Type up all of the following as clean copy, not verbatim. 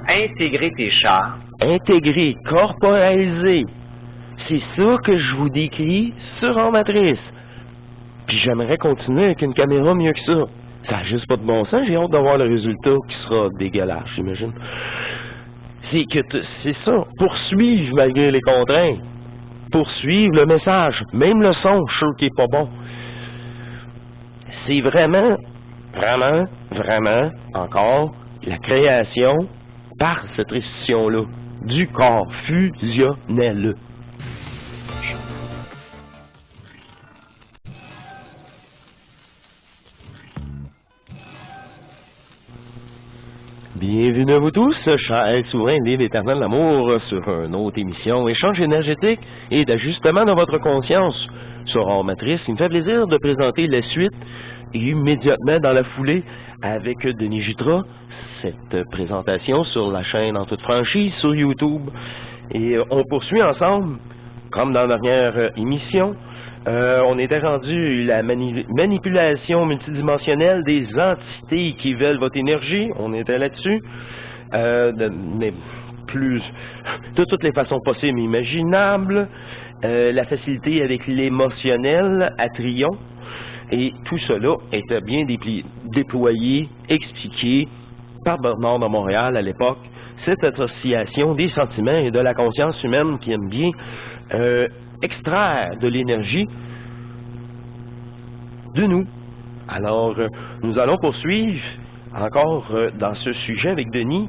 Intégrer tes chars. Intégrer, corporaliser. C'est ça que je vous décris sur en matrice. Puis j'aimerais continuer avec une caméra mieux que ça. Ça n'a juste pas de bon sens, j'ai hâte d'avoir le résultat qui sera dégueulasse, j'imagine. C'est ça, poursuivre malgré les contraintes. Poursuivre le message, même le son, je suis sûr qu'il n'est pas bon. C'est vraiment, encore, la création, par cette restitution-là, du corps fusionnel. Bienvenue à vous tous, chers souverains livres éternels d'amour, sur une autre émission Échange énergétique et d'ajustement de votre conscience. Sur Hors Matrice, il me fait plaisir de présenter la suite et immédiatement dans la foulée avec Denis Jutras, cette présentation sur la chaîne En Toute Franchise sur YouTube. Et on poursuit ensemble, comme dans la dernière émission, on était rendu la manipulation multidimensionnelle des entités qui veulent votre énergie. On était là-dessus. De toutes les façons possibles et imaginables. La facilité avec l'émotionnel à Trion. Et tout cela était bien déployé, expliqué par Bernard de Montréal à l'époque. Cette association des sentiments et de la conscience humaine qui aime bien extraire de l'énergie de nous. Alors, nous allons poursuivre encore dans ce sujet avec Denis.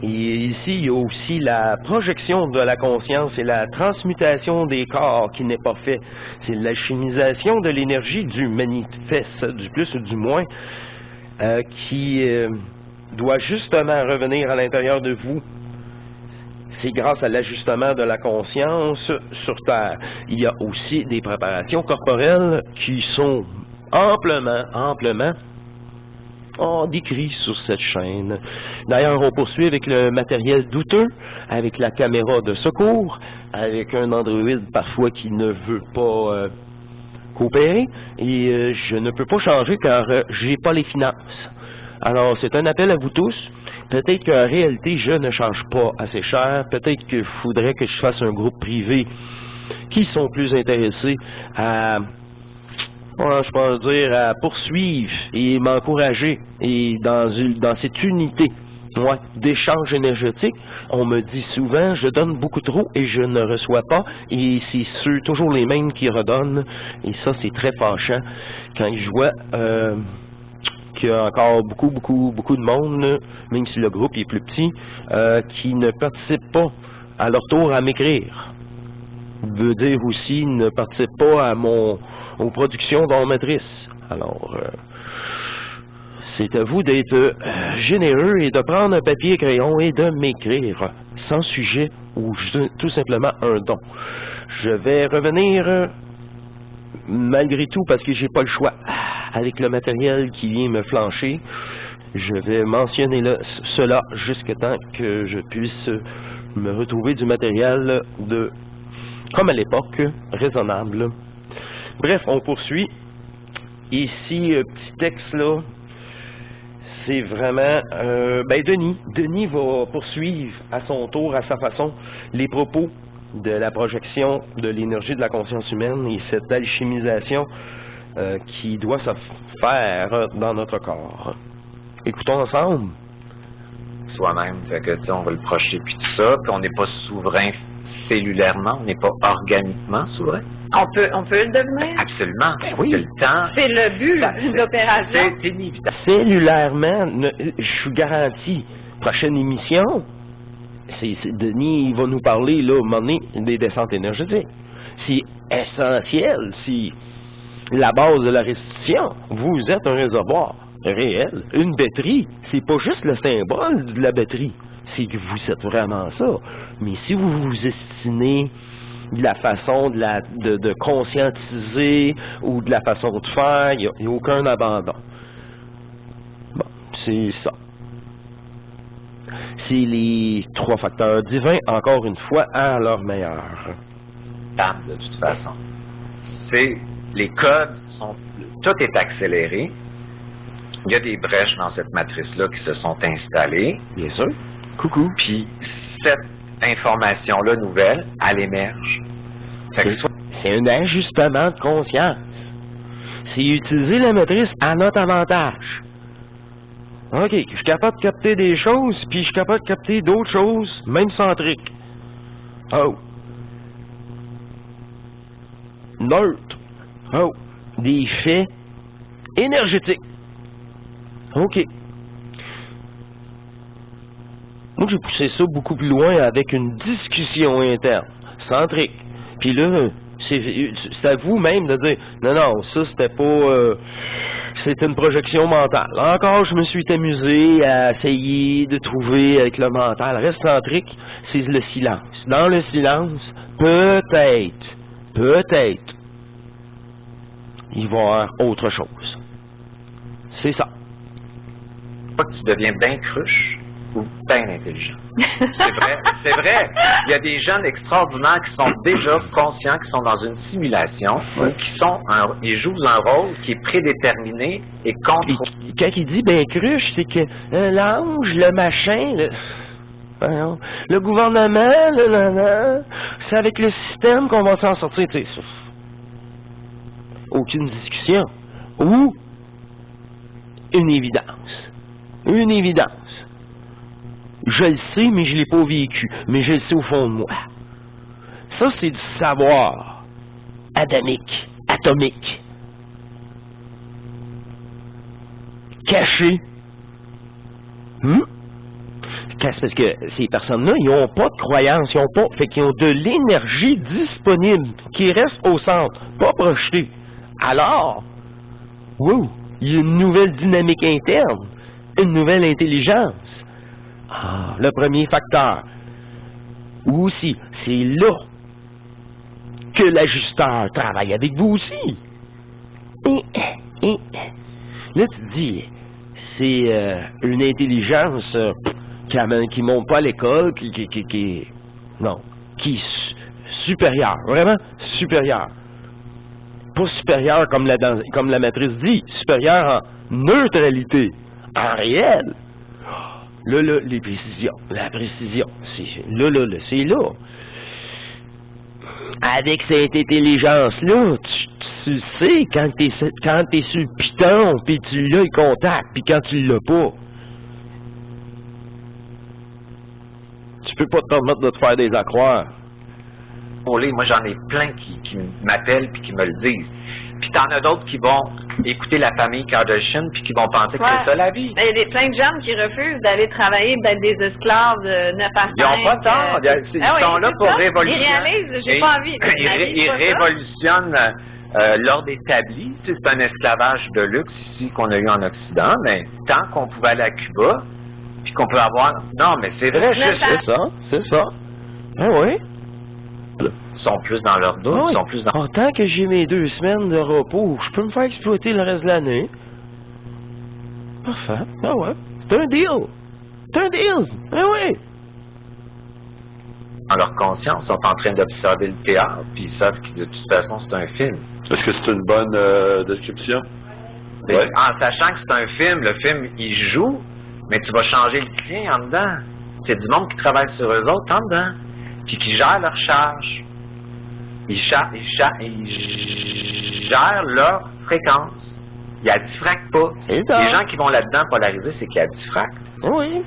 Et ici, il y a aussi la projection de la conscience et la transmutation des corps qui n'est pas fait. C'est l'alchimisation de l'énergie du manifeste, du plus ou du moins, qui doit justement revenir à l'intérieur de vous. C'est grâce à l'ajustement de la conscience sur Terre. Il y a aussi des préparations corporelles qui sont amplement décrites sur cette chaîne. D'ailleurs, on poursuit avec le matériel douteux, avec la caméra de secours, avec un Android parfois qui ne veut pas coopérer, et je ne peux pas changer car j'ai pas les finances. Alors, c'est un appel à vous tous. Peut-être qu'en réalité, je ne charge pas assez cher. Peut-être qu'il faudrait que je fasse un groupe privé qui sont plus intéressés à, je pense dire, à poursuivre et m'encourager. Et dans cette unité d'échange énergétique, on me dit souvent, je donne beaucoup trop et je ne reçois pas. Et c'est toujours les mêmes qui redonnent. Et ça, c'est très fâchant quand je vois qu'il y a encore beaucoup de monde, même si le groupe est plus petit, qui ne participe pas à leur tour à m'écrire. Veut dire aussi ne participe pas aux productions d'Hors Matrice. Alors, c'est à vous d'être généreux et de prendre un papier et crayon et de m'écrire sans sujet ou tout simplement un don. Je vais revenir malgré tout parce que j'ai pas le choix. Avec le matériel qui vient me flancher, je vais mentionner cela jusqu'à temps que je puisse me retrouver du matériel comme à l'époque, raisonnable. Bref, on poursuit. Ici, petit texte là, c'est vraiment Denis va poursuivre à son tour, à sa façon, les propos de la projection de l'énergie de la conscience humaine et cette alchimisation qui doit se faire dans notre corps. Écoutons ensemble. Soi-même, fait que on va le projeter puis tout ça, puis on n'est pas souverain cellulairement, on n'est pas organiquement souverain. On peut le devenir? Absolument. Ben oui. C'est le temps. C'est le but de l'opération. C'est inévitable. Cellulairement, je suis garanti. Prochaine émission, Denis il va nous parler là, à un moment donné, des descentes énergétiques. C'est essentiel, c'est la base de la restitution. Vous êtes un réservoir réel, une batterie. C'est pas juste le symbole de la batterie, c'est que vous êtes vraiment ça. Mais si vous vous estimez de la façon de conscientiser ou de la façon de faire, il n'y a aucun abandon. Bon, c'est ça. C'est les 3 facteurs divins, encore une fois, à leur meilleur. De toute façon. Les codes sont... Tout est accéléré. il y a des brèches dans cette matrice-là qui se sont installées. Bien sûr. Coucou. Puis cette information-là nouvelle, elle émerge. Fait que C'est un ajustement de conscience. C'est utiliser la matrice à notre avantage. OK, je suis capable de capter des choses, puis je suis capable de capter d'autres choses, même centriques. Oh. Neutre. Oh. Des faits énergétiques. OK. Moi, j'ai poussé ça beaucoup plus loin avec une discussion interne, centrique. Puis là, c'est à vous même de dire, non, ça, c'était pas... c'était une projection mentale. Encore, je me suis amusé à essayer de trouver avec le mental. Reste centrique, c'est le silence. Dans le silence, peut-être, il va y avoir autre chose. C'est ça. Pas que tu deviens bien cruche ou bien intelligent. C'est vrai. Il y a des jeunes extraordinaires qui sont déjà conscients, qui sont dans une simulation, ils jouent un rôle qui est prédéterminé et contrôlé. Quand il dit ben cruche, c'est que l'ange, le machin, le gouvernement, c'est avec le système qu'on va s'en sortir, tu sais. Aucune discussion. Ou une évidence. Une évidence. Je le sais, mais je ne l'ai pas vécu. Mais je le sais au fond de moi. Ça, c'est du savoir adamique, atomique. Caché. Parce que ces personnes-là, ils n'ont pas de croyance, fait qu'ils ont de l'énergie disponible qui reste au centre, pas projetée. Alors, wow, il y a une nouvelle dynamique interne, une nouvelle intelligence. Ah, le premier facteur. Ou aussi, c'est là que l'ajusteur travaille avec vous aussi. Là, tu te dis, c'est une intelligence qui ne monte pas à l'école, qui est supérieure, vraiment supérieure. Pas supérieure comme la matrice dit, supérieure en neutralité, en réel. Là, les précisions, la précision, c'est là. Avec cette intelligence-là, tu sais quand t'es sur le piton, puis tu l'as le contact, puis quand tu l'as pas. Tu peux pas te permettre de te faire des accroires. Moi, j'en ai plein qui m'appellent puis qui me le disent. Puis t'en as d'autres qui vont écouter la famille Kardashian puis qui vont penser que c'est ça la vie. Il y a plein de jeunes qui refusent d'aller travailler, d'être des esclaves de 9 à 5. Ils n'ont pas tort. Ils sont là pour révolutionner. Ils réalisent, j'ai pas envie. Ils révolutionnent l'ordre établi. Tu sais, c'est un esclavage de luxe ici qu'on a eu en Occident, mais tant qu'on pouvait aller à Cuba, puis qu'on peut avoir... Non, mais c'est vrai, c'est ça. Ah oui. Ils sont plus dans leur dos, ils sont plus dans... Tant que j'ai mes 2 semaines de repos, je peux me faire exploiter le reste de l'année. Parfait. Ah ouais. C'est un deal. Ah ouais. Dans leur conscience, ils sont en train d'observer le théâtre, puis ils savent que de toute façon, c'est un film. Est-ce que c'est une bonne description? Ouais. En sachant que c'est un film, le film, il joue, mais tu vas changer le tien en dedans. C'est du monde qui travaille sur eux autres en dedans, puis qui gère leur charge. Ils gèrent leur fréquence. Ils diffractent pas. Les gens qui vont là-dedans polariser, c'est qu'ils diffractent. Oui.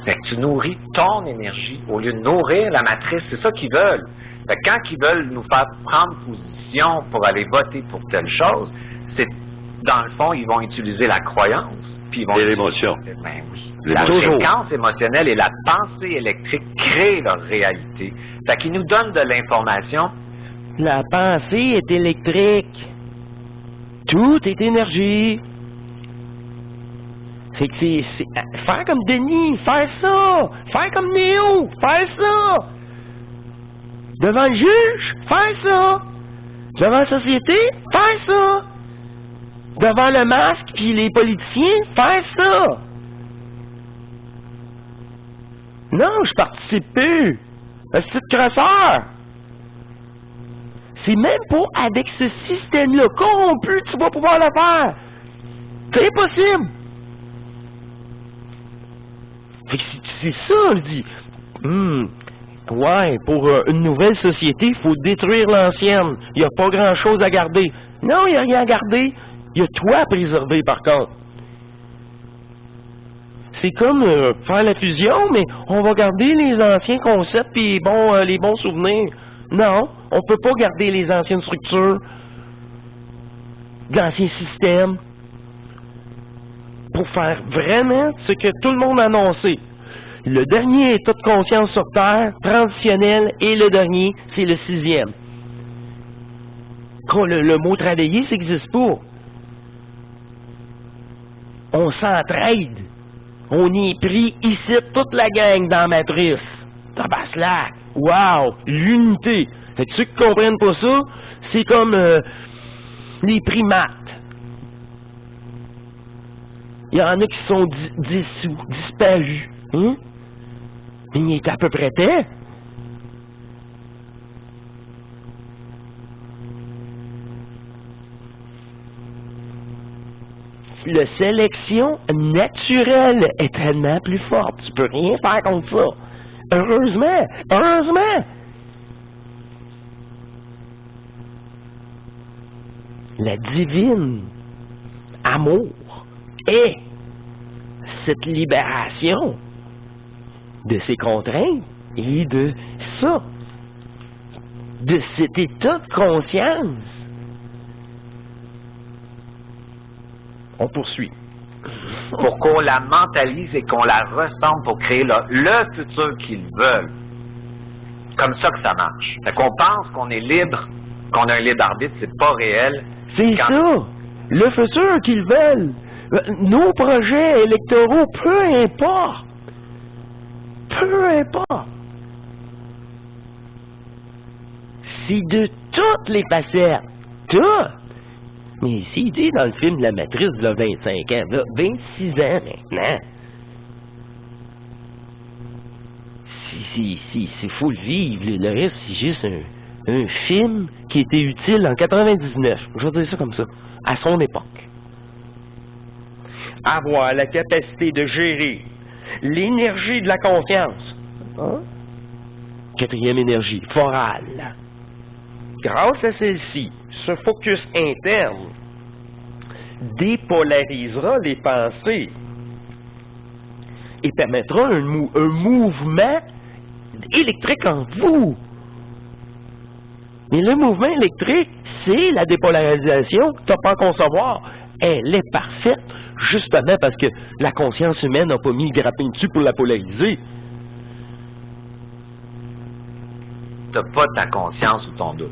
Fait que tu nourris ton énergie au lieu de nourrir la matrice. C'est ça qu'ils veulent. Fait que quand ils veulent nous faire prendre position pour aller voter pour telle chose, c'est dans le fond, ils vont utiliser la croyance. Puis ils vont l'émotion. Ben oui. La fréquence émotionnelle et la pensée électrique créent leur réalité. Fait qu'ils nous donnent de l'information. La pensée est électrique. Tout est énergie. C'est que c'est faire comme Denis, faire ça. Faire comme Néo, faire ça. Devant le juge, faire ça. Devant la société, faire ça. Devant le masque puis les politiciens, faire ça. Non, je participe plus. Un petit crosseur. C'est même pas avec ce système-là corrompu que tu vas pouvoir le faire. C'est impossible. Fait que c'est ça, je dis. Ouais, pour une nouvelle société, il faut détruire l'ancienne. Il n'y a pas grand-chose à garder. Non, il n'y a rien à garder. Il y a toi à préserver, par contre. C'est comme faire la fusion, mais on va garder les anciens concepts et les bons souvenirs. Non, on peut pas garder les anciennes structures, l'ancien système, pour faire vraiment ce que tout le monde a annoncé. Le dernier état de conscience sur Terre, transitionnel, et le dernier, c'est le 6e. Quand le mot travailler, ça n'existe pas. On s'entraide. On y est pris ici, toute la gang dans la matrice. Tabaslac. Wow! L'unité. Fait que ceux qui comprennent pas ça, c'est comme les primates. Il y en a qui sont dissous, disparus. Hein? Mais il est à peu près temps. La sélection naturelle est tellement plus forte. Tu peux rien faire contre ça. Heureusement! Heureusement! La divine amour est cette libération de ces contraintes et de ça, de cet état de conscience. On poursuit. Pour qu'on la mentalise et qu'on la ressemble pour créer le futur qu'ils veulent. Comme ça que ça marche. Fait qu'on pense qu'on est libre, qu'on a un libre arbitre, c'est pas réel. C'est ça, le futur qu'ils veulent. Nos projets électoraux, peu importe. Peu importe. C'est de toutes les facettes. Toutes. Mais ici, il dit dans le film de la Matrice, il a 25 ans, là, 26 ans maintenant. C'est faut le vivre. Le reste, c'est juste un film qui était utile en 99. Je vais dire ça comme ça. À son époque. Avoir la capacité de gérer l'énergie de la confiance. Hein? 4e énergie, forale. Grâce à celle-ci, ce focus interne dépolarisera les pensées et permettra un mouvement électrique en vous. Mais le mouvement électrique, c'est la dépolarisation que tu n'as pas à concevoir. Elle est parfaite, justement parce que la conscience humaine n'a pas mis le grappin dessus pour la polariser. T'as pas ta conscience ou ton doute.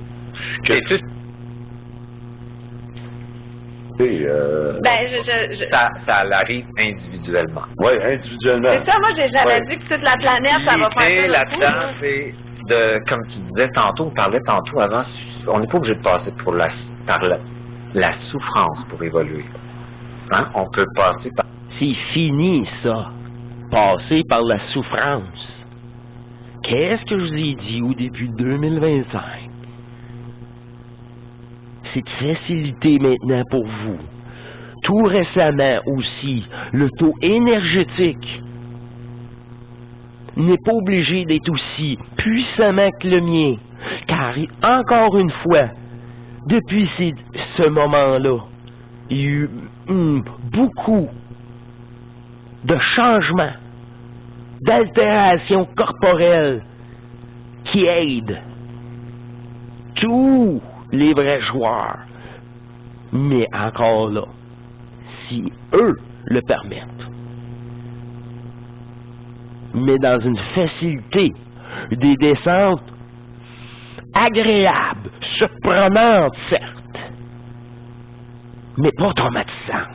Ça arrive individuellement. Oui, individuellement. C'est ça, moi, j'ai jamais dit que toute la planète, ça va faire L'idée ça. là-dedans, c'est de, comme tu disais tantôt, on parlait tantôt avant, on n'est pas obligé de passer par la souffrance pour évoluer. Hein? On peut passer par... C'est fini, ça. Passer par la souffrance. Qu'est-ce que je vous ai dit au début de 2025? C'est de facilité maintenant pour vous. Tout récemment aussi, le taux énergétique n'est pas obligé d'être aussi puissamment que le mien. Car, encore une fois, depuis ce moment-là, il y a eu beaucoup de changements, d'altérations corporelles qui aident tous les vrais joueurs. Mais encore là, si eux le permettent, mais dans une facilité, des descentes agréables, surprenantes, certes, mais pas traumatisantes.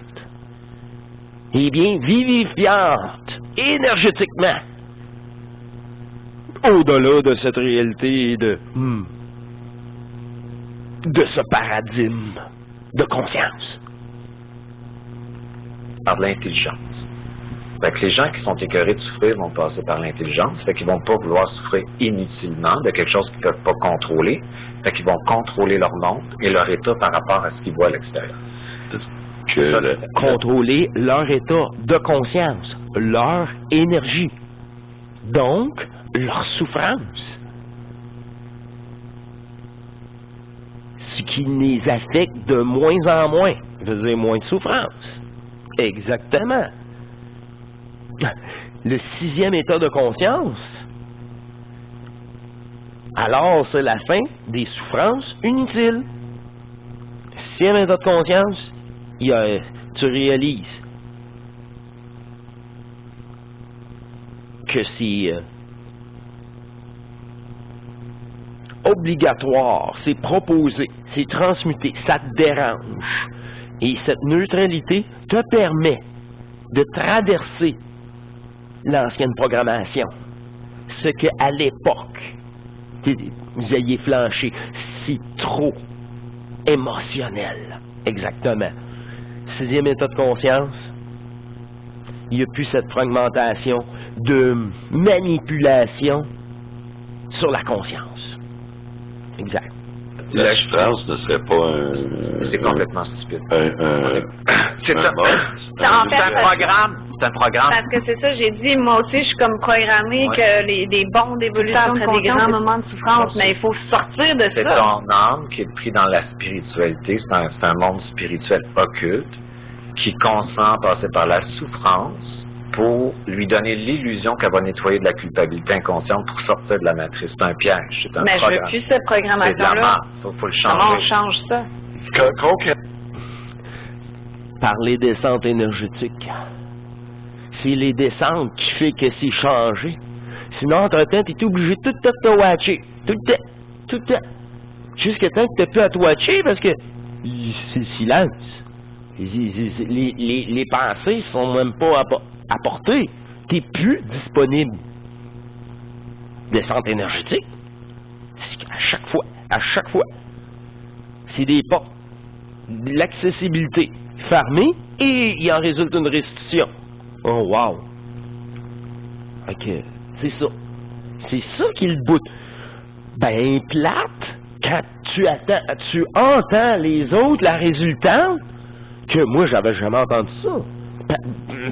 Eh bien, vivifiantes, énergétiquement, au-delà de cette réalité de ce paradigme de conscience. Par l'intelligence. Fait que les gens qui sont écœurés de souffrir vont passer par l'intelligence, fait qu'ils vont pas vouloir souffrir inutilement de quelque chose qu'ils peuvent pas contrôler, fait qu'ils vont contrôler leur monde et leur état par rapport à ce qu'ils voient à l'extérieur. contrôler leur état de conscience, leur énergie, donc leur souffrance. Ce qui les affecte de moins en moins, veut dire moins de souffrance. Exactement. Le 6e état de conscience, alors c'est la fin des souffrances inutiles. Le 6e état de conscience, tu réalises que c'est obligatoire, c'est proposé, c'est transmuté, ça te dérange. Et cette neutralité te permet de traverser l'ancienne programmation. Ce qu'à l'époque, vous ayez flanché, c'est trop émotionnel. Exactement. 6e état de conscience, il n'y a plus cette fragmentation de manipulation sur la conscience. Exact. La souffrance ne serait pas un... C'est complètement stupide. C'est un programme. C'est un programme. Parce que c'est ça, j'ai dit, moi aussi, je suis comme programmée que les bons d'évolution seraient des grands moments de souffrance, mais il faut sortir de ça. C'est ton âme qui est pris dans la spiritualité. C'est un monde spirituel occulte qui consent passer par la souffrance pour lui donner l'illusion qu'elle va nettoyer de la culpabilité inconsciente pour sortir de la matrice. C'est un piège, c'est un mais programme. Je veux plus cette programmation-là. Faut le changer. Comment on change ça? Par les descentes énergétiques. C'est les descentes qui fait que c'est changé. Sinon, entre-temps, tu es obligé tout le temps de te watcher. Tout le temps. Jusqu'à temps que tu n'as plus à te watcher parce que c'est le silence. Les pensées sont même pas apportées. Tu n'es plus disponible. Descente énergétique. À chaque fois. C'est des portes. De l'accessibilité fermée et il en résulte une restitution. Oh, wow! Ok, c'est ça. C'est ça qui est le bout. Ben, plate, quand tu entends les autres, la résultante, que moi, j'avais jamais entendu ça.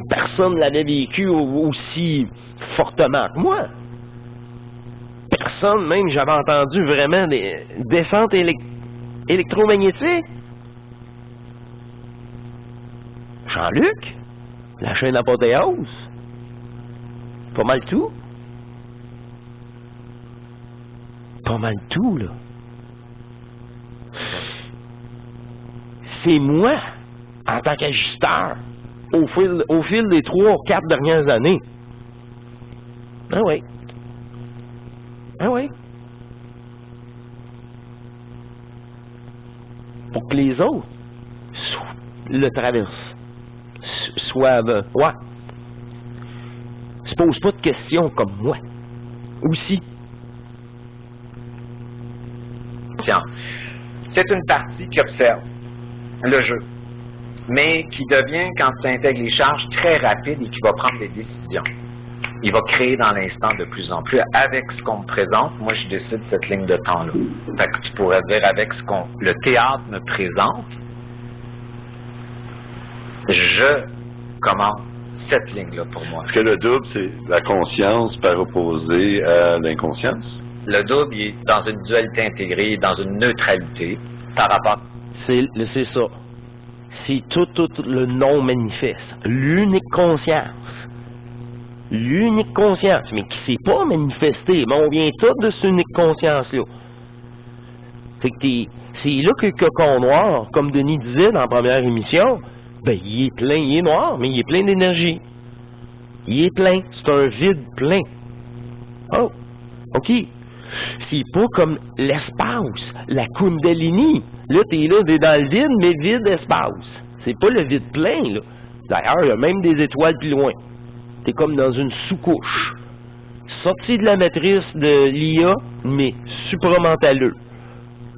Personne ne l'avait vécu aussi fortement que moi. Personne, même, j'avais entendu vraiment des descentes électromagnétiques. Jean-Luc? La chaîne apothéose. Pas mal tout. Pas mal tout, là. C'est moi, en tant qu'ajusteur, au fil des 3 ou 4 dernières années. Ah oui. Ah oui. Pour que les autres le traversent. Ouais. Se pose pas de questions comme moi. Aussi. C'est une partie qui observe le jeu, mais qui devient, quand tu intègres les charges, très rapide et qui va prendre des décisions. Il va créer dans l'instant de plus en plus. Avec ce qu'on me présente, moi je décide cette ligne de temps-là. Fait que tu pourrais dire avec ce le théâtre me présente, je commence cette ligne-là pour moi. Est-ce que le double, c'est la conscience par opposé à l'inconscience? Le double, il est dans une dualité intégrée, dans une neutralité par rapport... C'est ça. C'est tout le non-manifeste. L'unique conscience. L'unique conscience, mais qui ne s'est pas manifestée. Mais on vient tous de cette unique conscience-là. Fait que c'est là que le cocon noir, comme Denis disait dans la première émission, ben, il est plein, il est noir, mais il est plein d'énergie. Il est plein. C'est un vide plein. Oh, OK. C'est pas comme l'espace, la Kundalini. Là, t'es dans le vide, mais vide espace. C'est pas le vide plein, là. D'ailleurs, il y a même des étoiles plus loin. T'es comme dans une sous-couche. Sorti de la matrice de l'IA, mais supramentaleux.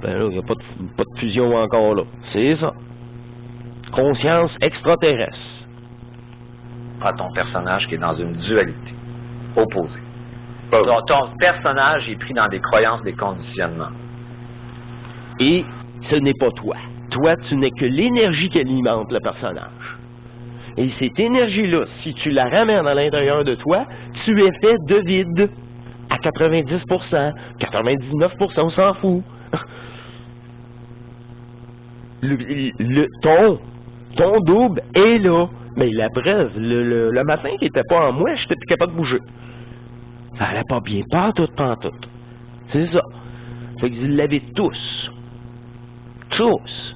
Ben là, il n'y a pas de fusion encore là. C'est ça. Conscience extraterrestre. À ton personnage qui est dans une dualité opposée. Ton personnage est pris dans des croyances, des conditionnements. Et ce n'est pas toi. toi, tu n'es que l'énergie qui alimente le personnage. Et cette énergie-là, si tu la ramènes à l'intérieur de toi, tu es fait de vide. À 90%, 99%, on s'en fout. Ton double est là. Mais la preuve, le matin qui n'était pas en moi, je n'étais plus capable de bouger. Ça allait pas bien, pas tout. C'est ça. Fait que vous l'avez tous. Tous.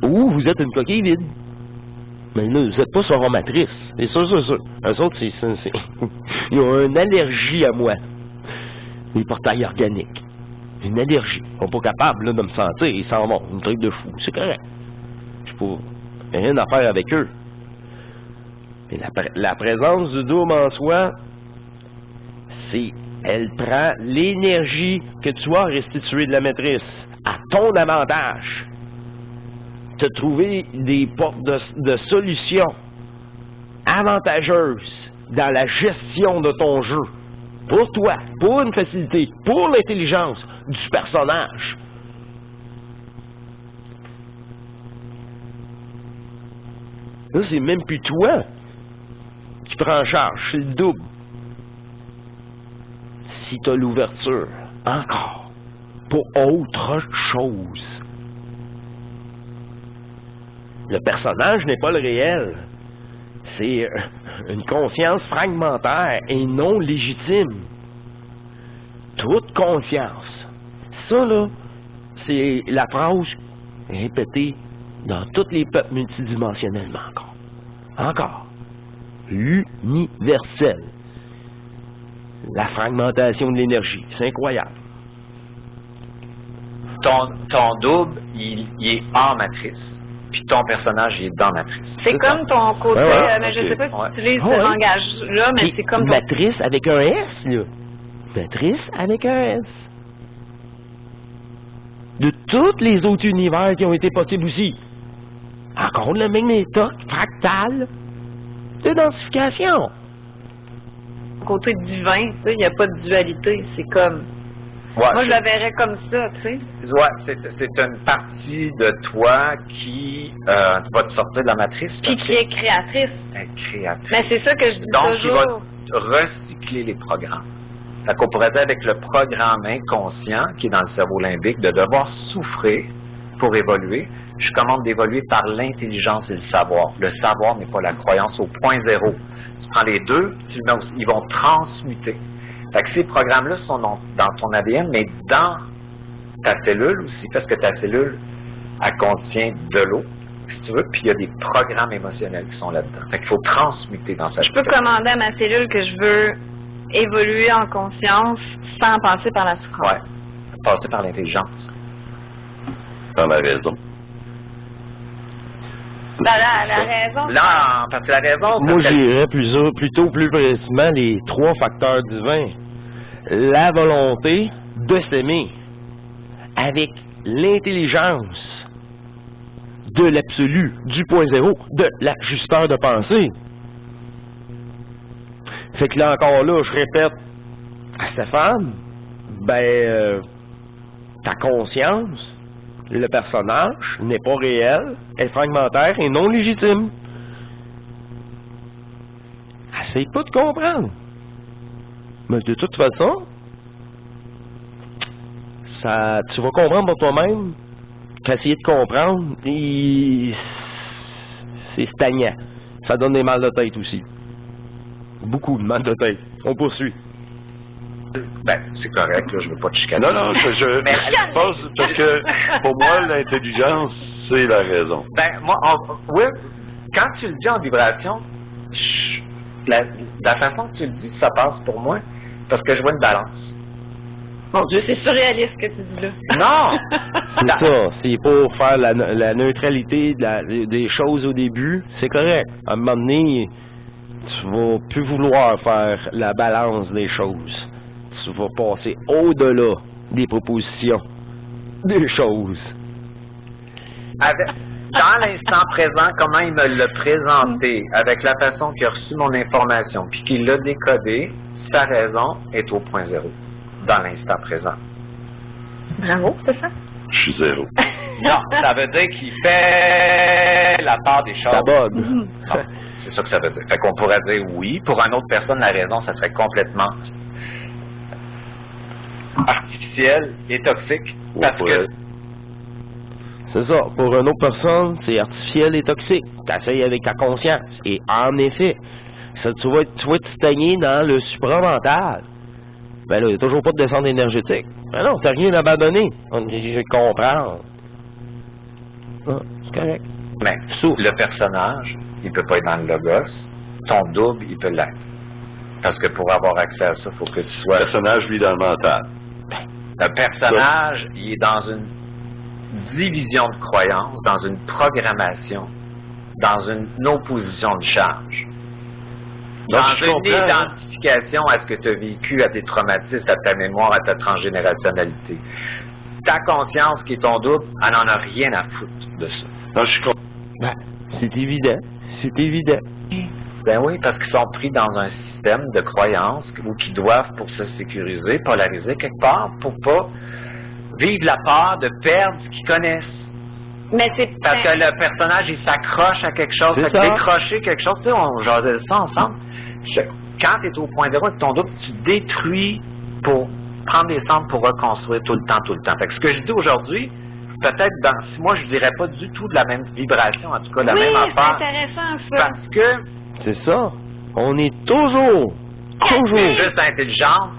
Ou vous êtes une coquille vide. Mais là, vous n'êtes pas sur la matrice. C'est sûr. Eux autres, ils ont une allergie à moi. Les portails organiques. Une allergie. Ils sont pas capables là, de me sentir. Ils s'en vont. Un truc de fou. C'est correct. Je n'ai rien à faire avec eux. Mais la présence du double en soi, elle prend l'énergie que tu as restituée de la matrice à ton avantage. Te trouver des portes de solutions avantageuses dans la gestion de ton jeu. Pour toi, pour une facilité, pour l'intelligence du personnage. Là, c'est même plus toi qui prends en charge, c'est le double. Si tu as l'ouverture, encore, pour autre chose. Le personnage n'est pas le réel. C'est une conscience fragmentaire et non légitime. Toute conscience. Ça, là, c'est la phrase répétée dans tous les peuples multidimensionnellement encore. Encore. L'universel. La fragmentation de l'énergie. C'est incroyable. Ton double, il est en matrice. Puis ton personnage, il est dans matrice. C'est comme ton côté, mais je sais pas si tu utilises ce langage-là, mais c'est comme ton... Matrice avec un S, là. Matrice avec un S. De tous les autres univers qui ont été possibles aussi. Encore le même état fractal de densification. Côté divin, il n'y a pas de dualité. C'est comme... Ouais, moi, je le verrais comme ça, tu sais. Ouais, c'est une partie de toi qui va te sortir de la matrice. Puis qui est créatrice. Créatrice. Mais c'est ça que je dis donc, toujours. Donc, il va recycler les programmes. Fait qu'on pourrait dire avec le programme inconscient qui est dans le cerveau limbique de devoir souffrir pour évoluer. Je commande d'évoluer par l'intelligence et le savoir. Le savoir n'est pas la croyance au point zéro. Tu prends les deux, ils vont transmuter. Fait que ces programmes-là sont dans ton ADN, mais dans ta cellule aussi, parce que ta cellule, elle contient de l'eau, si tu veux, puis il y a des programmes émotionnels qui sont là-dedans. Fait qu'il faut transmuter dans sa cellule. Je peux commander à ma cellule que je veux évoluer en conscience sans passer par la souffrance. Ouais, passer par l'intelligence. Par la raison. La raison. Là, parce que la raison... Moi, j'irais plutôt plus précisément les trois facteurs divins. La volonté de s'aimer avec l'intelligence de l'absolu, du point zéro, de l'ajusteur de pensée. Fait que là, encore là, je répète à Stéphane, ta conscience, le personnage n'est pas réel, est fragmentaire et non légitime. Essaye pas de comprendre. Mais de toute façon, tu vas comprendre pour toi-même qu'essayer de comprendre, c'est stagnant. Ça donne des mal de tête aussi. Beaucoup de mal de tête. On poursuit. C'est correct, là, je veux pas te chicaner. Non, je pense parce que pour moi, l'intelligence, c'est la raison. Oui, quand tu le dis en vibration, la façon que tu le dis, ça passe pour moi, parce que je vois une balance. Mon Dieu, c'est surréaliste ce que tu dis là. Non! C'est ça, c'est pour faire la neutralité des choses au début, c'est correct. À un moment donné, tu vas plus vouloir faire la balance des choses. Tu vas passer au-delà des propositions, des choses. Dans l'instant présent, comment il me l'a présenté, avec la façon qu'il a reçu mon information, puis qu'il l'a décodé, sa raison est au point zéro, dans l'instant présent. Bravo, c'est ça? Je suis zéro. Non, ça veut dire qu'il fait la part des choses. Ça bug. Non, c'est ça que ça veut dire. Fait qu'on pourrait dire oui. Pour une autre personne, la raison, ça serait complètement artificiel et toxique. Parce que... C'est ça. Pour une autre personne, c'est artificiel et toxique. T'essayes avec ta conscience. Et en effet, ça, tu vas te stagner dans le supramental. Ben là, il n'y a toujours pas de descente énergétique. Ben non, t'as rien abandonné. Je comprends. Ah, c'est correct. Mais le personnage, il peut pas être dans le logos. Ton double, il peut l'être. Parce que pour avoir accès à ça, il faut que tu sois... Le personnage, lui, dans le mental. Le personnage, il est dans une division de croyances, dans une programmation, dans une opposition de charge. Donc, Dans une identification à ce que tu as vécu, à tes traumatismes, à ta mémoire, à ta transgénérationnalité. Ta conscience, qui est ton double, elle n'en a rien à foutre de ça. Non, je suis content. Ben, c'est évident. C'est évident. Ben oui, parce qu'ils sont pris dans un système de croyances où qu'ils doivent, pour se sécuriser, polariser quelque part, pour pas vivre la peur de perdre ce qu'ils connaissent. Mais c'est Parce que le personnage, il s'accroche à quelque chose, fait que décrocher quelque chose, tu sais, on jasait ça ensemble. Quand tu es au point zéro avec ton double, tu détruis pour prendre des centres pour reconstruire tout le temps. Fait que ce que je dis aujourd'hui, peut-être dans 6 mois, je ne dirais pas du tout de la même vibration, en tout cas, de la même affaire. C'est intéressant, ça. Parce que... C'est ça. On est toujours C'est juste intelligente.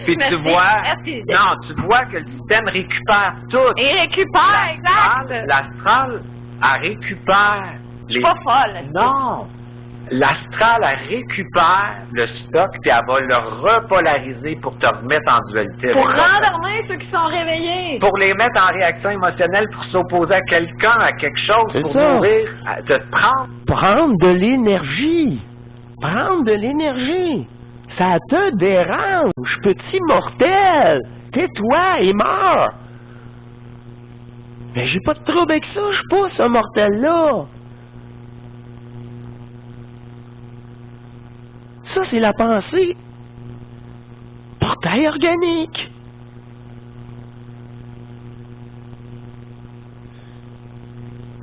Puis tu vois... Non, tu vois que le système récupère tout. Il récupère, exact. L'astral, elle récupère... Je suis pas folle. Non. L'astral, elle récupère le stock, puis elle va le repolariser pour te remettre en dualité. Pour rendormir ceux qui sont réveillés. Pour les mettre en réaction émotionnelle, pour s'opposer à quelqu'un, à quelque chose, pour ça. nourrir, de te prendre. Prendre de l'énergie. Prendre de l'énergie. Ça te dérange, petit mortel. Tais-toi et meurs. Mais j'ai pas de trouble avec ça, je suis pas ce mortel-là. Ça, c'est la pensée. Portail organique.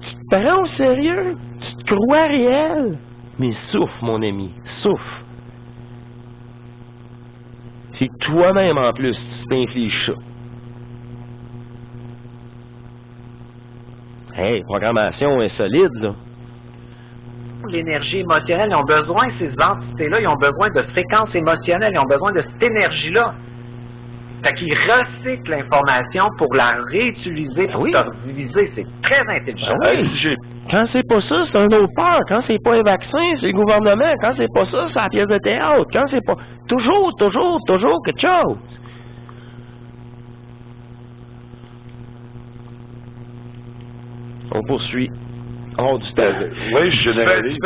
Tu te prends au sérieux? Tu te crois réel? Mais souffle, mon ami, souffle. C'est toi-même, en plus, tu t'infliges ça. Hey, programmation insolide, là. L'énergie émotionnelle, ils ont besoin, ces entités-là, ils ont besoin de fréquences émotionnelles, ils ont besoin de cette énergie-là. Fait qu'ils recyclent l'information pour la réutiliser, pour te rediviser. C'est très intelligent. Quand c'est pas ça, c'est un autre peur. Quand c'est pas un vaccin, c'est le gouvernement. Quand c'est pas ça, c'est la pièce de théâtre. Quand c'est pas... Toujours quelque chose. On poursuit. Oh, du temps. Oui, je généralise.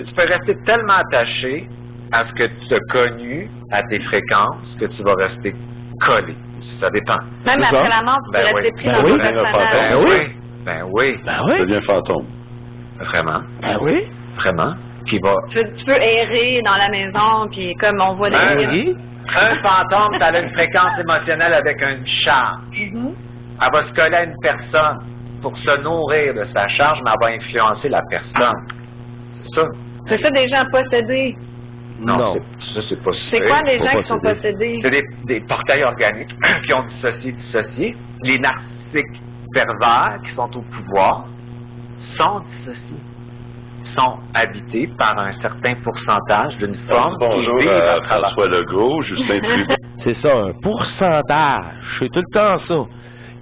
Tu peux rester tellement attaché à ce que tu as connu, à tes fréquences, que tu vas rester collé. Ça dépend. Même après la mort, tu peux rester pris dans ton personnage. Ben oui. Ça devient fantôme. Vraiment. Ben oui. Vraiment. Qui va... Tu peux errer dans la maison, puis comme on voit des un fantôme, ça a une fréquence émotionnelle avec une charge. Elle va se coller à une personne pour se nourrir de sa charge, mais elle va influencer la personne. C'est ça. C'est ça des gens possédés. Non. Ça, c'est pas C'est quoi les gens qui sont possédés? C'est des portails organiques qui ont dissocié. Les narcissiques pervers qui sont au pouvoir sont dissociés. Sont habités par un certain pourcentage d'une forme Bonjour qui à François Legault, Justin Trudeau. C'est ça, un pourcentage. C'est tout le temps ça.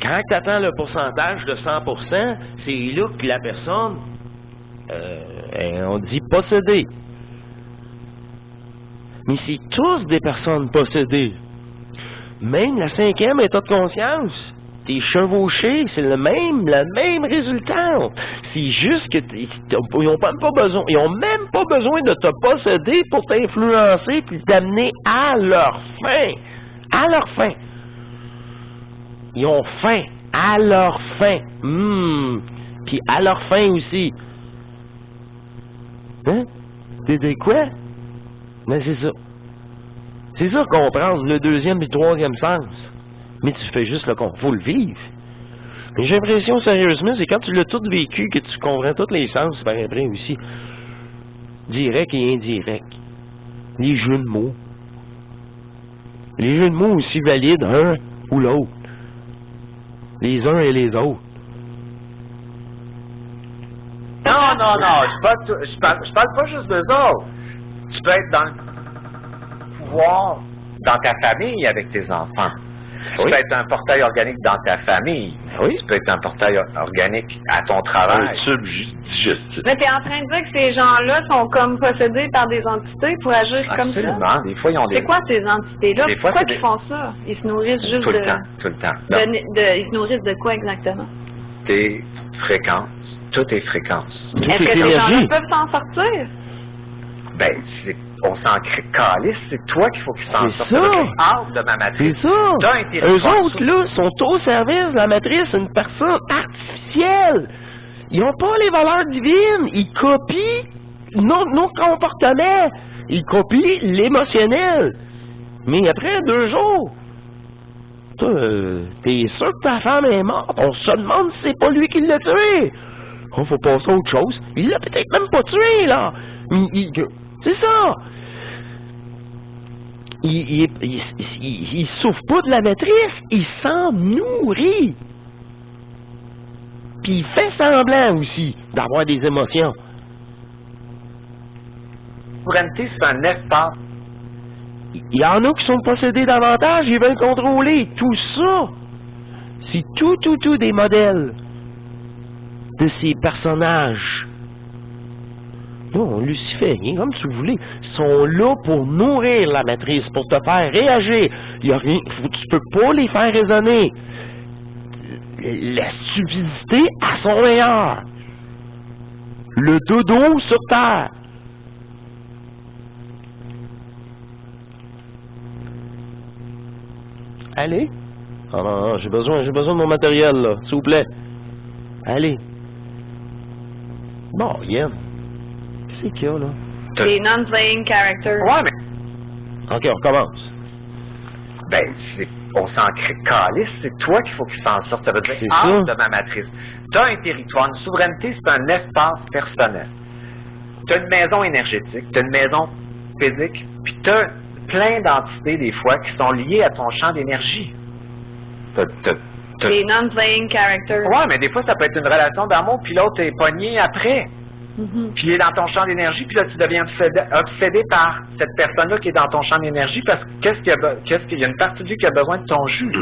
Quand tu atteins le pourcentage de 100%, c'est là que la personne, on dit possédée. Mais c'est tous des personnes possédées. Même la 5e état de conscience, t'es chevauché, c'est le même résultat. C'est juste que ils ont même pas besoin de te posséder pour t'influencer puis t'amener à leur fin. À leur fin. Ils ont faim. À leur fin. Puis à leur fin aussi. Hein? T'es quoi? Mais c'est ça. C'est ça comprendre le 2e et le 3e sens. Mais tu fais juste faut le vivre. Mais j'ai l'impression, sérieusement, c'est quand tu l'as tout vécu que tu comprends tous les sens par après aussi. Direct et indirect. Les jeux de mots. Les jeux de mots aussi valides, un ou l'autre. Les uns et les autres. Non, je parle pas juste d'eux autres. Tu peux être dans le pouvoir dans ta famille avec tes enfants. Tu peux être un portail organique dans ta famille. Oui. Tu peux être un portail organique à ton travail. Un tube digestif. Mais t'es en train de dire que ces gens-là sont comme possédés par des entités pour agir comme ça? Absolument. Des fois, ils ont des... C'est quoi ces entités-là? Des fois, Pourquoi c'est ils font ça? Ils se nourrissent juste Tout le temps, tout le temps. ils se nourrissent de quoi exactement? Des fréquences. Tout est fréquence. Tout Est-ce est que ces gens-là énergie. peuvent s'en sortir? Ben, on s'en calisse, c'est toi qu'il faut qu'ils s'en C'est sortent. ça. Hors de ma matrice. C'est ça. T'as un territoire Eux autres, là, sont au service de la matrice, une personne artificielle. Ils n'ont pas les valeurs divines. Ils copient nos comportements. Ils copient l'émotionnel. Mais après 2 jours, toi, t'es sûr que ta femme est morte. On se demande si c'est pas lui qui l'a tué. Oh, faut passer à autre chose. Il l'a peut-être même pas tué, là. C'est ça. Il souffre pas de la matrice, il s'en nourrit. Puis il fait semblant aussi d'avoir des émotions. La souveraineté, c'est un espace. Il y en a qui sont possédés davantage, ils veulent contrôler. Tout ça, c'est tout des modèles de ces personnages. Non, lucifériens, comme tu voulais, sont là pour nourrir la matrice, pour te faire réagir. Il y a rien, tu peux pas les faire raisonner. La stupidité à son meilleur. Le dodo sur terre. Allez. Ah non, j'ai besoin de mon matériel, là, s'il vous plaît. Allez. Bon, Yann. Qu'est-ce qu'il y a, là? Les non-playing characters. Ouais, mais... OK, on recommence. Ben, on s'en calisse, c'est toi qu'il faut qu'ils s'en sortent. Ça veut dire C'est hors ça. de ma matrice. Tu as un territoire, une souveraineté, c'est un espace personnel. Tu as une maison énergétique, tu as une maison physique, puis tu as plein d'entités, des fois, qui sont liées à ton champ d'énergie. Les non-playing characters. Ouais, mais des fois, ça peut être une relation d'amour, puis l'autre est pogné après. Puis il est dans ton champ d'énergie, puis là, tu deviens obsédé par cette personne-là qui est dans ton champ d'énergie, parce que qu'est-ce qu'il y a une partie de lui qui a besoin de ton jus.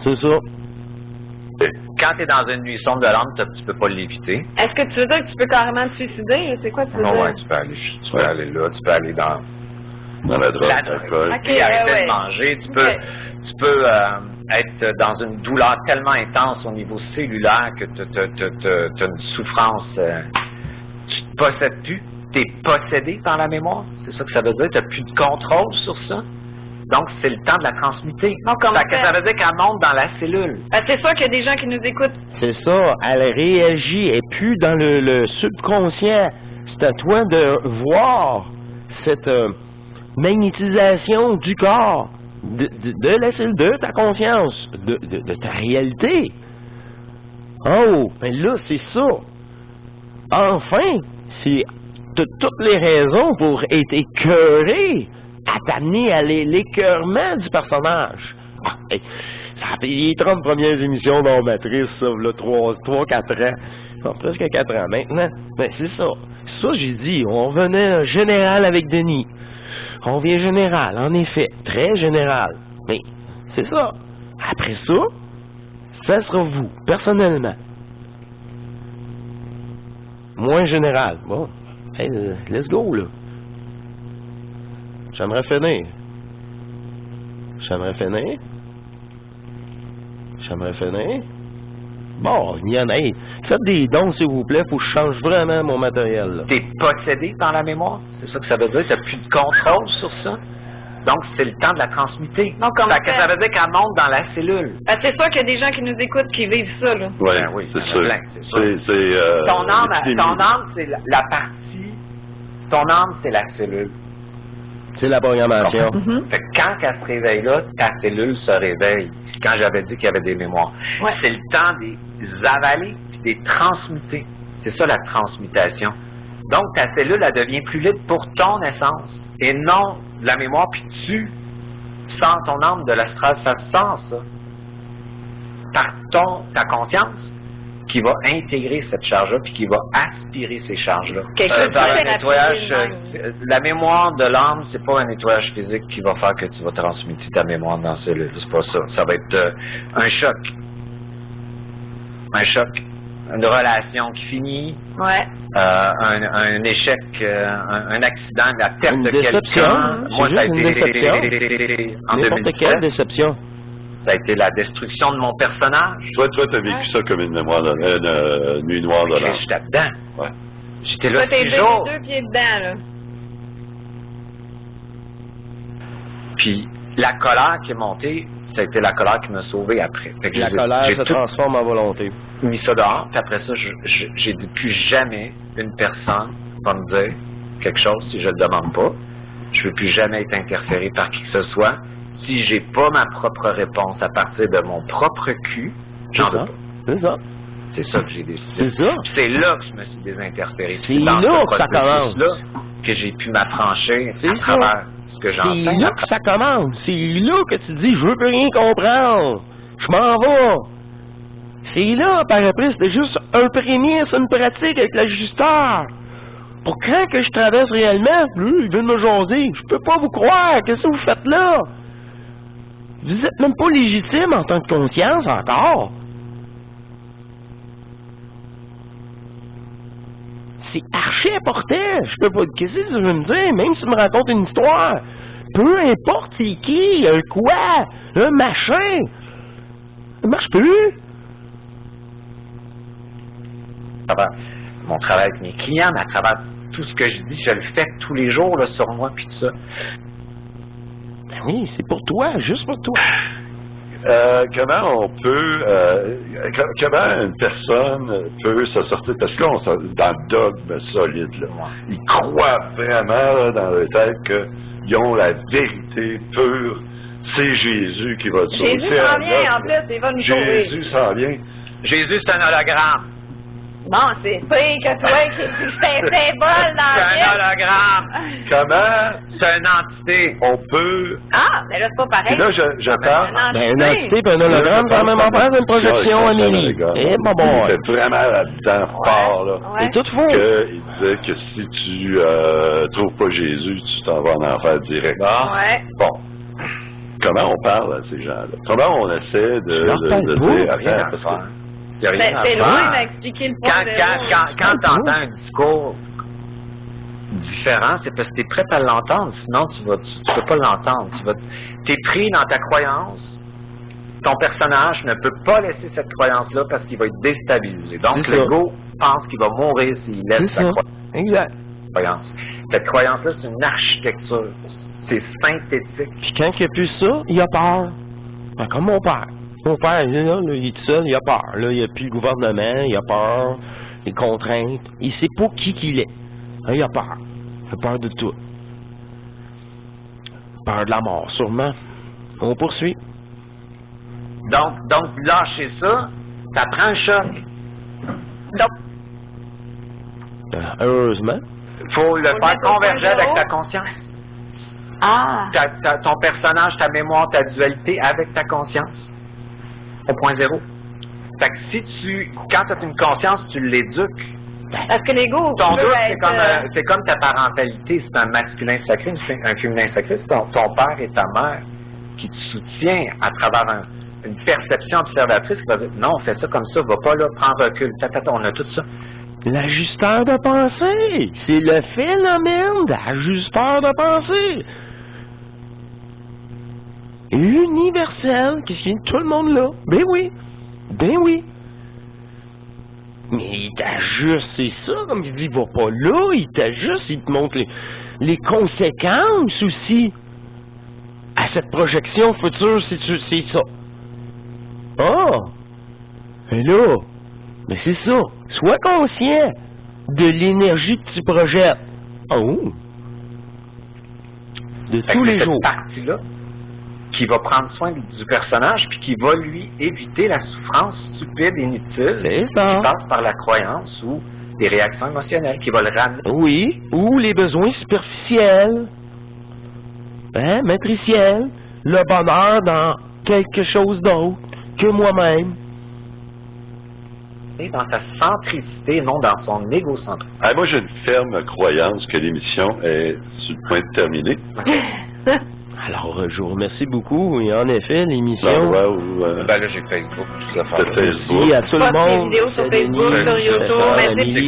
C'est ça. Quand tu es dans une nuit sombre de l'âme, tu peux pas l'éviter. Est-ce que tu veux dire que tu peux carrément te suicider? C'est quoi tu veux dire? Ouais, tu peux aller là, tu peux aller dans la drogue, la drogue. l'alcool. Ok, Puis arrêter ouais. de manger. Tu peux être dans une douleur tellement intense au niveau cellulaire que tu as une souffrance. Tu te possèdes plus. Tu es possédé par la mémoire. C'est ça que ça veut dire. Tu n'as plus de contrôle sur ça. Donc, c'est le temps de la transmuter. Donc, comment Ça veut dire qu'elle monte dans la cellule. C'est sûr qu'il y a des gens qui nous écoutent. C'est ça. Elle réagit. Elle est plus dans le subconscient. C'est à toi de voir cette magnétisation du corps, de la cellule, de ta conscience, de ta réalité. Oh, ben là, c'est ça. Enfin, c'est toutes les raisons pour être écœuré à t'amener à l'écœurement du personnage. Ah, hey, ça a fait les 30 premières émissions dans Matrice, ça, là, 3-4 ans. Non, presque 4 ans maintenant. Ben, c'est ça. Ça, j'ai dit, on venait général avec Denis. On vient général, en effet, très général. Mais, c'est ça. Après ça, ça sera vous, personnellement. Moins général. Bon, hey, let's go, là. J'aimerais finir. Bon, il y en a. Hey, faites des dons, s'il vous plaît, faut que je change vraiment mon matériel, là. Tu es possédé par la mémoire. C'est ça que ça veut dire. Tu n'as plus de contrôle sur ça. Donc, c'est le temps de la transmuter. Donc, comment Ça veut dire qu'elle monte dans la cellule. C'est sûr qu'il y a des gens qui nous écoutent qui vivent ça, là. Ouais, Ben oui, c'est il y en a sûr. plein, c'est sûr. Ton âme, c'est la partie. Ton âme, c'est la cellule. C'est la programmation. Fait que quand elle se réveille là, ta cellule se réveille. Quand j'avais dit qu'il y avait des mémoires. Ouais. C'est le temps de les avaler et de les transmuter. C'est ça la transmutation. Donc ta cellule, elle devient plus libre pour ton essence. Et non de la mémoire, puis tu sens ton âme de l'astral, ça se sent ça. Par ta conscience qui va intégrer cette charge-là puis qui va aspirer ces charges-là. Dans le nettoyage, la mémoire de l'âme, c'est pas un nettoyage physique qui va faire que tu vas transmuter ta mémoire dans la cellule. C'est pas ça. Ça va être un choc. Un choc. Une relation qui finit. Ouais. Un échec, un accident, la perte Une de déception. quelqu'un. Moi, ça a une déception. été en N'importe 2017. quelle déception. Ça a été la destruction de mon personnage. Toi, t'as vécu ça comme une mémoire de nuit noire de l'âme. J'étais dedans. Ouais. J'étais là Toi, t'es 6 jours. deux pieds dedans, là. Puis la colère qui est montée, ça a été la colère qui m'a sauvé après. Fait que La j'ai colère se tout transforme en volonté. mis ça dehors, puis après ça, j'ai dit plus jamais une personne va me dire quelque chose si je le demande pas. Je veux plus jamais être interféré par qui que ce soit. Si j'ai pas ma propre réponse à partir de mon propre cul, j'en veux pas. C'est ça. C'est ça que j'ai décidé. C'est ça. Puis c'est là que je me suis désinterféré. C'est dans là ce que ça commence. processus-là que j'ai pu m'affranchir C'est à ça. travers ce que C'est j'enseigne. là que ça commence. C'est là que tu dis, je veux plus rien comprendre. Je m'en vais. C'est là, par après, c'était juste un prémisse, une pratique avec l'ajusteur. Pour quand que je traverse réellement, lui, il vient de me jaser. Je peux pas vous croire. Qu'est-ce que vous faites là? Vous êtes même pas légitime en tant que conscience encore. C'est archi important. Je peux pas. Qu'est-ce que tu veux me dire? Même si tu me racontes une histoire. Peu importe c'est qui, un quoi, un machin. Ça marche plus. À travers mon travail avec mes clients, mais à travers tout ce que je dis, je le fais tous les jours là, sur moi, puis tout ça. Ben oui, c'est pour toi, juste pour toi. Comment on peut, comment une personne peut se sortir, parce que là, on est dans le dogme solide, là. Ils croient vraiment là, dans leur tête qu'ils ont la vérité pure. C'est Jésus qui va te sauver. Jésus s'en vient, en plus, il va nous sauver. Jésus s'en vient. Jésus, c'est un hologramme. Bon, c'est pire que toi qui c'est un symbole dans C'est la un vie. hologramme. Comment C'est une entité. on peut... Ah, mais là, c'est pas pareil. Puis là, je parle... Ben, une entité et un hologramme, c'est la même affaire qu'une projection, Amélie. Eh, bon, bon. C'est vraiment là-dedans fort, là. Ouais. C'est tout faux. Il disait que si tu trouves pas Jésus, tu t'en vas en enfer direct. Ouais. Bon. Comment on parle à ces gens-là? Comment on essaie de leur parle dire, Il y a rien attends, à parce faire. que... Il y a rien Ben, à c'est faire. loin d'expliquer le point Quand tu entends un discours différent, c'est parce que tu es prêt à l'entendre, sinon tu peux pas l'entendre. Tu es pris dans ta croyance. Ton personnage ne peut pas laisser cette croyance-là parce qu'il va être déstabilisé. Donc C'est ça. l'ego pense qu'il va mourir s'il laisse C'est sa ça. croyance. Exact. Cette croyance-là, c'est une architecture. C'est synthétique. Puis quand il n'y a plus ça, il a peur. Ben, comme mon père. Mon père, il est là, il est tout seul, il a peur. Là, il n'y a plus le gouvernement, il a peur, les contraintes. Il sait pas qui qu'il est. Là, il a peur. Il a peur de tout. Peur de la mort, sûrement. On poursuit. Donc lâcher ça, ça prend un choc. Donc, Heureusement. il faut le Faut faire mettre au converger point avec zéro. ta conscience. Ah. Ton personnage, ta mémoire, ta dualité avec ta conscience. Au point zéro. Fait que quand tu as une conscience, tu l'éduques. Parce que l'ego, Ton peut doute, être, c'est comme ta parentalité, c'est un masculin sacré, un féminin sacré, c'est ton père et ta mère qui te soutient à travers une perception observatrice qui va dire non, fais ça comme ça, va pas là, prends recul, on a tout ça. L'ajusteur de pensée. C'est le phénomène d'ajusteur de pensée. Universel, qu'est-ce qu'il y a tout le monde là? Ben oui. Ben oui. Mais il t'ajuste, c'est ça, comme il dit, il va pas là, il t'ajuste, il te montre les conséquences aussi à cette projection future, c'est ça. Ah! Et là, mais c'est ça. Sois conscient de l'énergie que tu projettes. Oh! de tous les jours. Cette partie-là qui va prendre soin du personnage puis qui va lui éviter la souffrance stupide, inutile, qui passe par la croyance ou des réactions émotionnelles, qui va le ramener. Oui, ou les besoins superficiels, matriciels, le bonheur dans quelque chose d'autre que moi-même. Dans sa centricité, non dans son égocentrisme. Moi, j'ai une ferme croyance que l'émission est sur le point de terminer. Alors, je vous remercie beaucoup. Et en effet, l'émission... là, j'ai Facebook, tout ça. Merci à tout le monde. Vidéos sur Facebook, sur YouTube.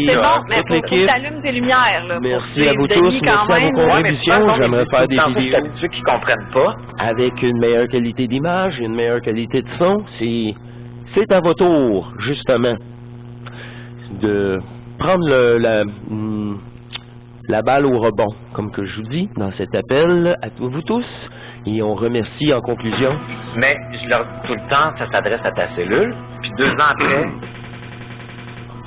C'est bon, mais faut que tu allumes tes lumières. Là, merci à vous tous. Merci à vos contributions. J'aimerais faire des vidéos ceux qui ne comprennent pas. Avec une meilleure qualité d'image, une meilleure qualité de son. C'est à votre tour, justement, de prendre la balle au rebond, comme que je vous dis, dans cet appel à vous tous. Et on remercie en conclusion. Mais je leur dis tout le temps, ça s'adresse à ta cellule. Puis 2 ans après,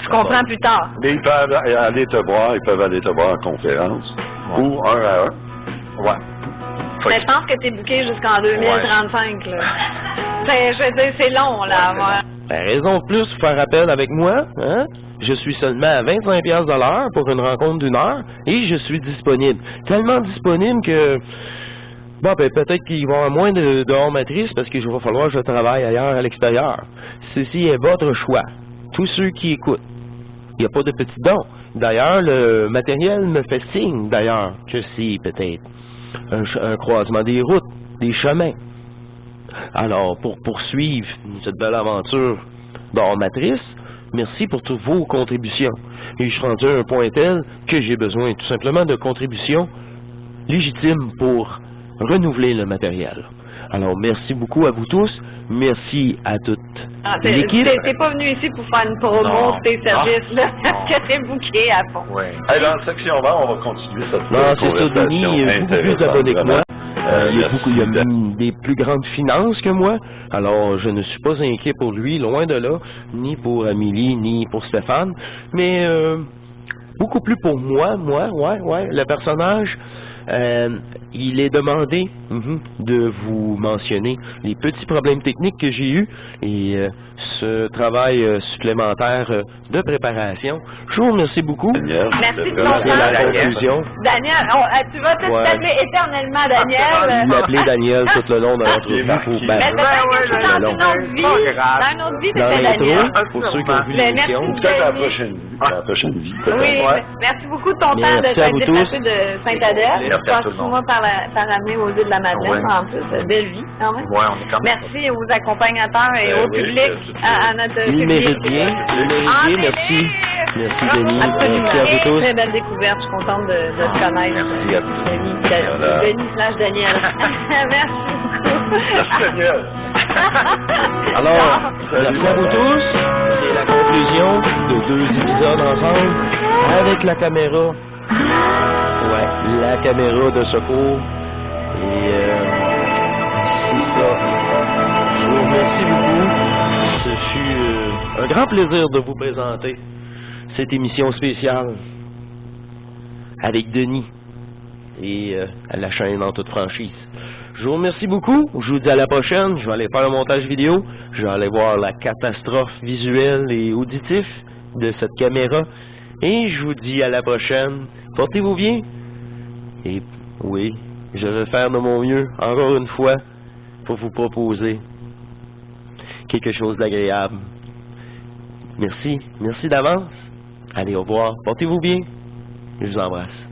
tu comprends plus tard. Mais ils peuvent aller te voir en conférence. Ou 1 à 1. Ouais. Mais je pense que tu es booké jusqu'en 2035. Là. Je veux dire, c'est long, là. Raison de plus pour faire appel avec moi, hein? Je suis seulement à 25$ de l'heure pour une rencontre d'1 heure et je suis disponible. Tellement disponible que peut-être qu'il va y avoir moins de hors matrice parce qu'il va falloir que je travaille ailleurs à l'extérieur. Ceci est votre choix. Tous ceux qui écoutent. Il n'y a pas de petits dons. D'ailleurs, le matériel me fait signe, d'ailleurs, que c'est peut-être un croisement des routes, des chemins. Alors, pour poursuivre cette belle aventure d'hors matrice, merci pour toutes vos contributions. Et je suis rendu à un point tel que j'ai besoin tout simplement de contributions légitimes pour renouveler le matériel. Alors, merci beaucoup à vous tous. Merci à toute l'équipe. T'es pas venu ici pour faire une promo de tes services, là, parce que t'es booké à fond. Dans la section vert, on va continuer cette Non, c'est ça, Denis, il y a beaucoup plus d'abonnés que moi. Il y a des plus grandes finances que moi, alors je ne suis pas inquiet pour lui, loin de là, ni pour Amélie, ni pour Stéphane, mais beaucoup plus pour moi, le personnage, il est demandé de vous mentionner les petits problèmes techniques que j'ai eus et ce travail supplémentaire de préparation. Je vous remercie beaucoup. Merci de ton temps. La conclusion. Daniel, tu vas t'appeler éternellement Daniel. L'appeler Daniel tout le long de l'entrevue. Dans une autre vie, c'était Daniel. Pour ceux qui ont vu l'émission. Peut-être à la prochaine vie. Oui, merci beaucoup de ton temps de t'être déplacé de Saint-Adèle. Moi par amener aux îles de la Madeleine, en plus, belle vie quand même. Merci aux accompagnateurs et au public, à notre public. Il mérite bien, merci. Merci Denis, merci à vous tous. Très belle découverte, je suis contente de te connaître. Merci Denis/Daniel. Merci beaucoup. Merci Daniel. Alors, merci à vous tous. C'est la conclusion de 2 épisodes ensemble avec la caméra. La caméra de secours. Et c'est ça. Je vous remercie beaucoup. Ce fut un grand plaisir de vous présenter cette émission spéciale avec Denis et à la chaîne en toute franchise. Je vous remercie beaucoup. Je vous dis à la prochaine. Je vais aller faire un montage vidéo. Je vais aller voir la catastrophe visuelle et auditive de cette caméra. Et je vous dis à la prochaine. Portez-vous bien. Et oui, je vais faire de mon mieux, encore une fois, pour vous proposer quelque chose d'agréable. Merci d'avance. Allez, au revoir. Portez-vous bien. Je vous embrasse.